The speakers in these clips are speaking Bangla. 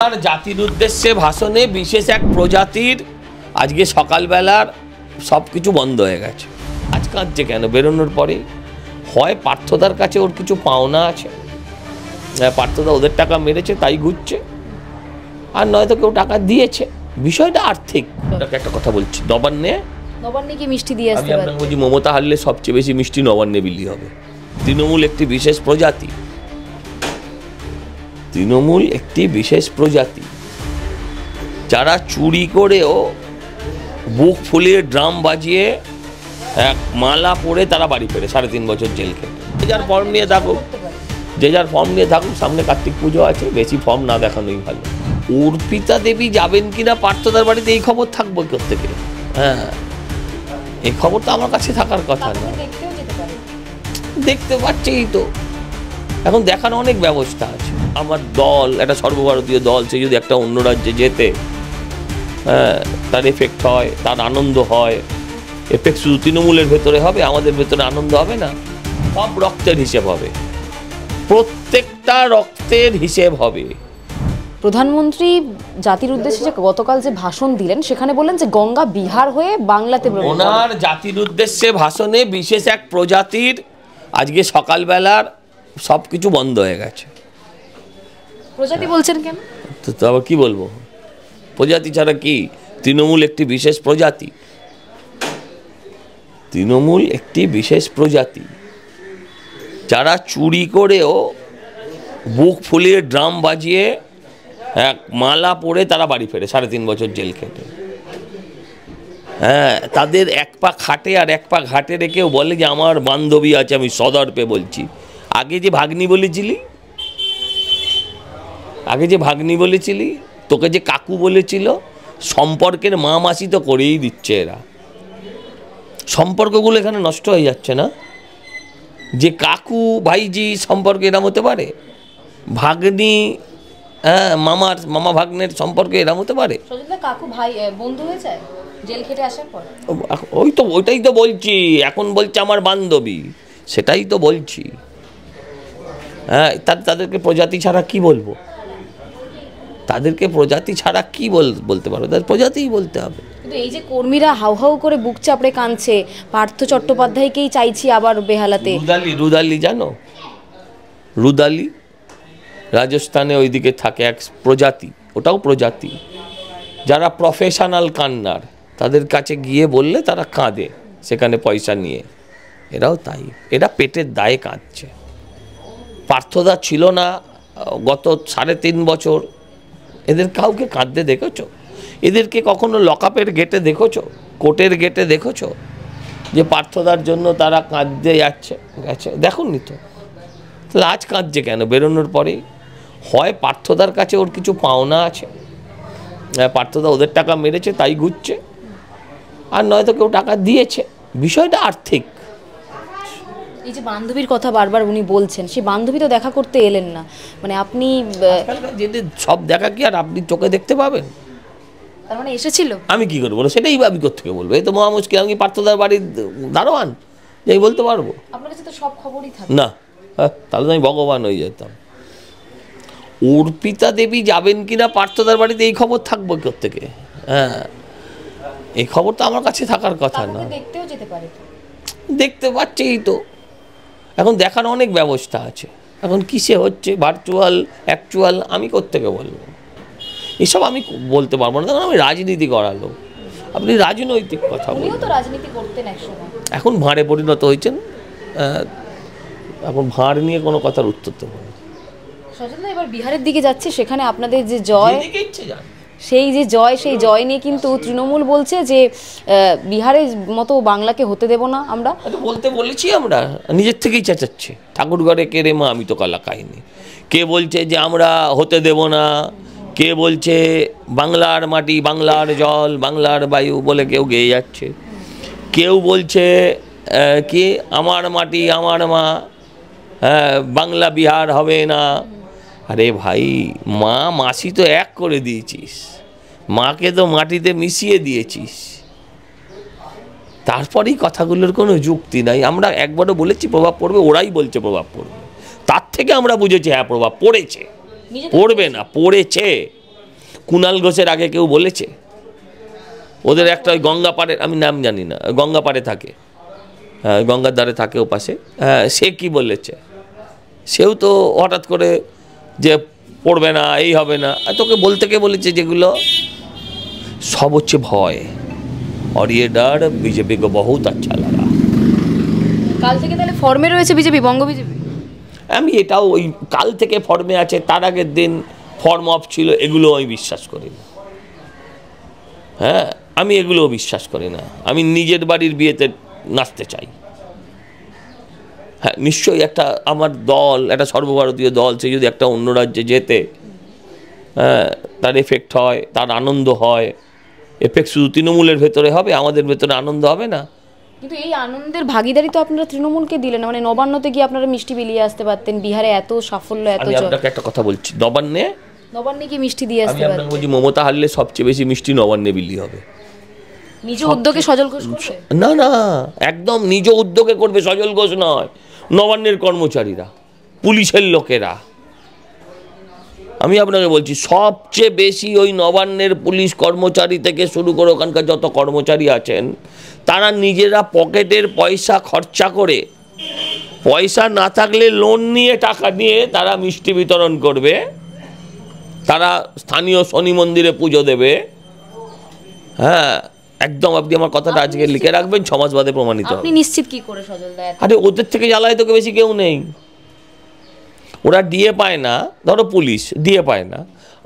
আর জাতির উদ্দেশ্যে ভাষণে বিশেষ এক প্রজাতির আজকে সকালবেলার সব কিছু বন্ধ হয়ে গেছে। আজ কাঁদছে কেন? বেরোনোর পরে হয় পার্থদার কাছে ওর কিছু পাওনা আছে, পার্থদা ওদের টাকা মেরেছে তাই ঘুরছে, আর নয়তো কেউ টাকা দিয়েছে। বিষয়টা আর্থিক। একটা কথা বলছি, নবান্নে কি মিষ্টি দিয়ে আসতে পারে? আমি বলছি মমতা হারলে সবচেয়ে বেশি মিষ্টি নবান্নে বিলি হবে। তৃণমূল একটি বিশেষ প্রজাতি, তৃণমূল একটি বিশেষ প্রজাতি যারা চুরি করেও বুক ফুলিয়ে ড্রাম বাজিয়ে এক মালা পরে তারা বাড়ি ফেরে 3.5 বছর জেল খেটে। যে যার ফর্ম নিয়ে থাকুক, যে যার ফর্ম নিয়ে থাকুক, সামনে কার্তিক পুজো আছে, বেশি ফর্ম না দেখানোই ভালো। অর্পিতা দেবী যাবেন কিনা পার্থদার বাড়িতে এই খবর থাকবো কোত্থেকে? হ্যাঁ, এই খবর তো আমার কাছে থাকার কথা না। দেখতে পাচ্ছেই তো, এখন দেখার অনেক ব্যবস্থা আছে। আমার দল একটা সর্বভারতীয় দল, সে যদি একটা অন্য রাজ্যে যেতে, হ্যাঁ, তার এফেক্ট হয়, তার আনন্দ হয়। এফেক্ট শুধু তৃণমূলের ভেতরে হবে, আমাদের ভেতরে আনন্দ হবে না। সব রক্তের হিসেব হবে, প্রত্যেকটা রক্তের হিসেব হবে। প্রধানমন্ত্রী জাতির উদ্দেশ্যে যে গতকাল যে ভাষণ দিলেন, সেখানে বললেন যে গঙ্গা বিহার হয়ে বাংলাতে। ওনার জাতির উদ্দেশ্যে ভাষণে বিশেষ এক প্রজাতির আজকে সকালবেলার সব কিছু বন্ধ হয়ে গেছে। প্রজাতি বলছেন কেন? তো আবার কি বলবো? প্রজাতি ছাড়া কি? তৃণমূল একটি বিশেষ প্রজাতি, তৃণমূল একটি বিশেষ প্রজাতি যারা চুরি করেও বুক ফুলিয়ে ড্রাম বাজিয়ে এক মালা পরে তারা বাড়ি ফেরে 3.5 বছর জেল খেটে। হ্যাঁ, তাদের এক পা খাটে আর এক পা ঘাটে রেখেও বলে যে আমার বান্ধবী আছে। আমি সদর্পে বলছি, আগে যে ভাগ্নি বলেছিলি, তোকে যে কাকু বলেছিল, সম্পর্কের মা মাসি তো করেই দিচ্ছে এরা। সম্পর্কগুলো এখানে নষ্ট হয়ে যাচ্ছে না? যে কাকু ভাইজি সম্পর্ক এরম হতে পারে? ভাগ্নি, হ্যাঁ, মামা ভাগ্নের সম্পর্কে এরম হতে পারে? কাকু ভাই বন্ধু হয়ে যায় জেল খেটে আসার পর। ওইটাই তো বলছি। এখন বলছে আমার বান্ধবী, সেটাই তো বলছি। হ্যাঁ, তাদেরকে প্রজাতি ছাড়া কি বলবো? তাদেরকে প্রজাতি ছাড়া কি বলতে পারবো? তাদের প্রজাতিই বলতে হবে। কিন্তু এই যে কর্মীরা হাউ হাউ করে বুক চাপড়ে কাঁদছে, পার্থ চট্টোপাধ্যায়কেই চাইছি আবার বেহালাতে। রুদালি জানো? রুদালি রাজস্থানে ওইদিকে থাকে এক প্রজাতি, ওটাও প্রজাতি, যারা প্রফেশনাল কান্নার, তাদের কাছে গিয়ে বললে তারা কাঁদে সেখানে পয়সা নিয়ে। এরাও তাই, এরা পেটের দায়ে কাঁদছে। পার্থদা ছিল না গত 3.5 বছর, এদের কাউকে কাঁদতে দেখেছো? এদেরকে কখনো লকআপের গেটে দেখেছো, কোর্টের গেটে দেখেছো যে পার্থদার জন্য তারা কাঁদতে গেছে? দেখুননি তো। তাহলে আজ কাঁদছে কেন? বেরোনোর পরে হয় পার্থদার কাছে ওর কিছু পাওনা আছে, পার্থদা ওদের টাকা মেরেছে তাই ঘুরছে, আর নয়তো কেউ টাকা দিয়েছে। বিষয়টা আর্থিক। এই যে বান্ধবীর কথা বারবার উনি বলছেন, সেই বান্ধবী তো দেখা করতে এলেন না, মানে আপনি যদি সব দেখা কি আর আপনি চোখে দেখতে পাবেন? তার মানে এসেছিল। আমি কি করে বলবো? সেটাই আমি কোত্থেকে বলবো? এই তো মহা মুশকিল। আমি পার্থদার বাড়ির দারোয়ান, এই বলতে পারবো? আপনার কাছে তো সব খবরই থাকে না। তাহলে তো আমি ভগবান হয়ে যেতাম। অর্পিতা দেবী যাবেন কিনা পার্থদার বাড়িতে এই খবর থাকবো কোত্থেকে? হ্যাঁ, এই খবর তো আমার কাছে থাকার কথা না। দেখতেও যেতে পারে। দেখতে পাচ্ছেই তো, এখন দেখার অনেক ব্যবস্থা আছে। এখন কিসে হচ্ছে, ভার্চুয়াল অ্যাকচুয়াল, আমি কোত্থেকে বলবো? এসব আমি বলতে পারবো না, কারণ আমি রাজনীতি করালো। আপনি রাজনৈতিক কথা বলুন। এখন ভাঁড়ে পরিণত হয়েছেন, এখন ভাঁড় নিয়ে কোনো কথার উত্তর তো বলুন। এবার বিহারের দিকে যাচ্ছে, সেখানে আপনাদের যে জয়, সেই জয় নিয়ে কিন্তু তৃণমূল বলছে যে বিহারের মতো বাংলাকে হতে দেব না আমরা। বলতে বলেছি, আমরা নিজের থেকেই চেঁচাচ্ছে। ঠাকুরঘরে কে রে মা, আমি তো কালা কাহিনী। কে বলছে যে আমরা হতে দেব না, কে বলছে বাংলার মাটি, বাংলার জল, বাংলার বায়ু বলে কেউ গেয়ে যাচ্ছে। কেউ বলছে কি আমার মাটি আমার মা, হ্যাঁ, বাংলা বিহার হবে না। আরে ভাই, মা মাসি তো এক করে দিয়েছিস, মাকে তো মাটিতে মিশিয়ে দিয়েছিস, তারপরেই কথাগুলোর কোনো যুক্তি নাই। আমরা একবারও বলেছি প্রভাব পড়বে, ওরাই বলছে প্রভাব পড়বে। তার থেকে আমরা বুঝেছি হ্যাঁ প্রভাব পড়েছে, পড়বে না, পড়েছে। কুণাল ঘোষের আগে কেউ বলেছে? ওদের একটা ওই গঙ্গা পাড়ে, আমি নাম জানি না, গঙ্গা পাড়ে থাকে, হ্যাঁ গঙ্গার ধারে থাকে ও পাশে, হ্যাঁ সে কি বলেছে? সেও তো হঠাৎ করে যে পড়বে না, এই হবে না, তোকে বলতে কে বলেছে? যেগুলো সব হচ্ছে ভয়। और ये डर बीजेपी को बहुत अच्छा लगा। কাল থেকে তাহলে ফর্মে রয়েছে বিজেপি, বঙ্গ বিজেপি? আমি এটাও ওই কাল থেকে ফর্মে আছে, তার আগের দিন ফর্ম অফ ছিল, এগুলো আমি বিশ্বাস করি না। হ্যাঁ আমি এগুলোও বিশ্বাস করি না। আমি নিজের বাড়ির বিয়েতে নাচতে চাই। হ্যাঁ নিশ্চয়ই একটা আমার দল, একটা সর্বভারতীয় দল, সে যদি একটা অন্য রাজ্যে যেতে, হ্যাঁ তার এফেক্ট হয়, তার আনন্দ হয়। এফেক্ট শুধু তৃণমূলের ভেতরে হবে, আমাদের ভেতরে আনন্দ হবে না। কিন্তু এই আনন্দের ভাগিদারি তো আপনারা তৃণমূলকে দিলেন, মানে নবান্নতে গিয়ে আপনারা মিষ্টি বিলিয়ে আসতে পারতেন। বিহারে এত সাফল্য, এত আমি আপনাকে একটা কথা বলছি, নবান্নে কি মিষ্টি দিয়ে আসতে পারতেন। আমি বলছি মমতা হারলে সবচেয়ে বেশি মিষ্টি নবান্নে বিলি হবে। নিজ উদ্যোগে সজল ঘোষ করবে? না না, একদম নিজ উদ্যোগে করবে, সজল ঘোষ নয়, নবান্নের কর্মচারীরা, পুলিশের লোকেরা। আমি আপনাকে বলছি সবচেয়ে বেশি ওই নবান্নের পুলিশ কর্মচারী থেকে শুরু করে ওখানকার যত কর্মচারী আছেন, তারা নিজেরা পকেটের পয়সা খরচা করে, পয়সা না থাকলে লোন নিয়ে, টাকা নিয়ে তারা মিষ্টি বিতরণ করবে, তারা স্থানীয় শনি মন্দিরে পুজো দেবে। হ্যাঁ একদম, আপনি আমার কথাটা আজকে লিখে রাখবেন, 6 মাস বাদে প্রমাণিত হবে। আপনি নিশ্চিত কি করে সজল দা? আরে ওদের থেকে জ্বালায় তোকে বেশি কেউ নেই। ওরা ডিএ পায় না, ধরো পুলিশ ডিএ পায় না,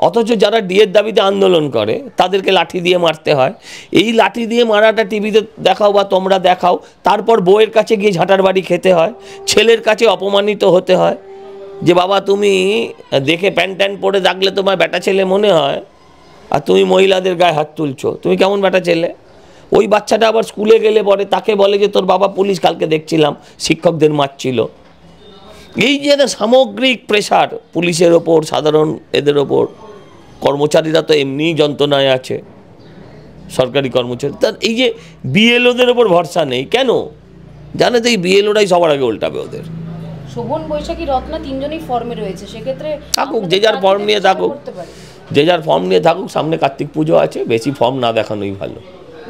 অথচ যারা ডিএর দাবিতে আন্দোলন করে তাদেরকে লাঠি দিয়ে মারতে হয়। এই লাঠি দিয়ে মারাটা টিভিতে দেখাও বা তোমরা দেখাও, তারপর বউয়ের কাছে গিয়ে ঝাঁটার বাড়ি খেতে হয়, ছেলের কাছে অপমানিত হতে হয় যে বাবা তুমি দেখে প্যান্ট ট্যান্ট পরে ডাকলে তোমার বেটা ছেলে মনে হয়, আর তুমি মহিলাদের গায়ে হাত তুলছো, তুমি কেমন বেটা ছেলে? ওই বাচ্চাটা আবার স্কুলে গেলে পরে তাকে বলে যে তোর বাবা পুলিশ, কালকে দেখছিলাম শিক্ষকদের মারছিল। এই যে একটা সামগ্রিক প্রেশার পুলিশের ওপর, সাধারণ এদের ওপর, কর্মচারীরা তো এমনিই যন্ত্রণায় আছে, সরকারি কর্মচারী। তার এই যে বিএলওদের ওপর ভরসা নেই কেন? জানে তো এই বিএলওরাই সবার আগে উল্টাবে ওদের। শোভন, বৈশাখী, রত্না তিনজনই ফর্মে রয়েছে, সেক্ষেত্রে থাকুক, যে যার ফর্ম নিয়ে থাকুক, যে যার ফর্ম নিয়ে থাকুক। সামনে কার্তিক পুজো আছে, বেশি ফর্ম না দেখানোই ভালো।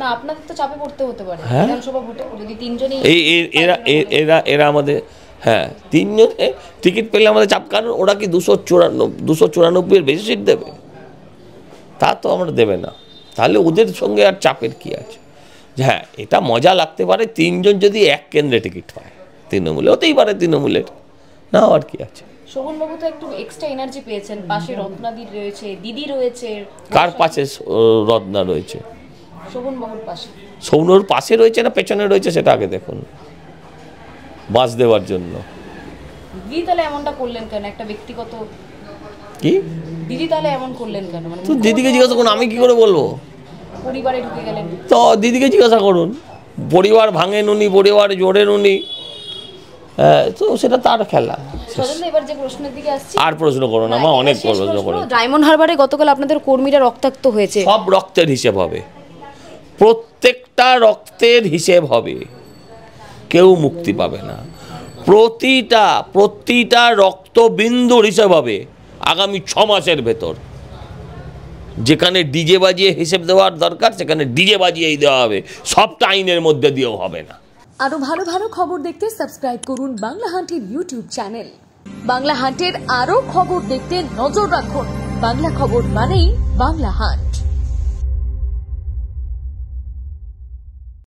না আপনাদের তো চাপে পড়তে হতে পারে বিধানসভা ভোটে, যদি তিনজনই এরা আমাদের, হ্যাঁ তিনজনে টিকিট পেলে আমাদের চাপ। কারণ ওরা কি 294 বেশি সিট দেবে? তা তো আমরা দেবে না। তাহলে ওদের সঙ্গে আর চাপের কি আছে? হ্যাঁ এটা মজা লাগতে পারে, তিনজন যদি এক কেন্দ্রে টিকিট পায়, তৃণমূলে হতেই পারে, তৃণমূলের না আর কি আছে। শোভনবাবু তো একটু এক্সট্রা এনার্জি পেয়েছেন, পাশে রত্নাদি রয়েছে, দিদি রয়েছে। কার পাশে রত্না রয়েছে? শোভনবাবুর পাশে। সৌনর পাশে রয়েছে না পেছনে রয়েছে সেটা আগে দেখুন, বাস দেওয়ার জন্য। দিদি তাহলে এমনটা করলেন কেন? একটা ব্যক্তিগত কি দিদি তাহলে এমন করলেন কেন? মানে তো দিদিকে জিজ্ঞাসা করুন, আমি কি করে বলবো? পরিবারে ঢুকে গেলেন তো দিদিকে জিজ্ঞাসা করুন। পরিবার ভাঙেন উনি, পরিবার জোড়েন উনি, তো সেটা তার খেলা। এবার যে প্রশ্নের দিকে আসছি, আর প্রশ্ন করুন, আমার অনেক প্রশ্ন করুন। ডায়মন্ড হারবারে গতকাল আপনাদের কর্মীরা রক্তাক্ত হয়েছে, সব রক্তের হিসেব হবে, প্রত্যেকটা রক্তের হিসেব হবে, কেউ মুক্তি পাবে না। প্রতিটা রক্তবিন্দুর হিসেব হবে আগামী 6 মাসের ভেতর। যেখানে ডিজে বাজিয়ে হিসেব দেওয়ার দরকার সেখানে ডিজে বাজিয়েই দেওয়া হবে, সবটা আইনের মধ্যে দিয়েও হবে না। আরো ভালো ভালো খবর দেখতে সাবস্ক্রাইব করুন বাংলা হান্টের ইউটিউব চ্যানেল। বাংলা হান্টের আরো খবর দেখতে নজর রাখুন। বাংলা খবর মানেই বাংলা হান্ট।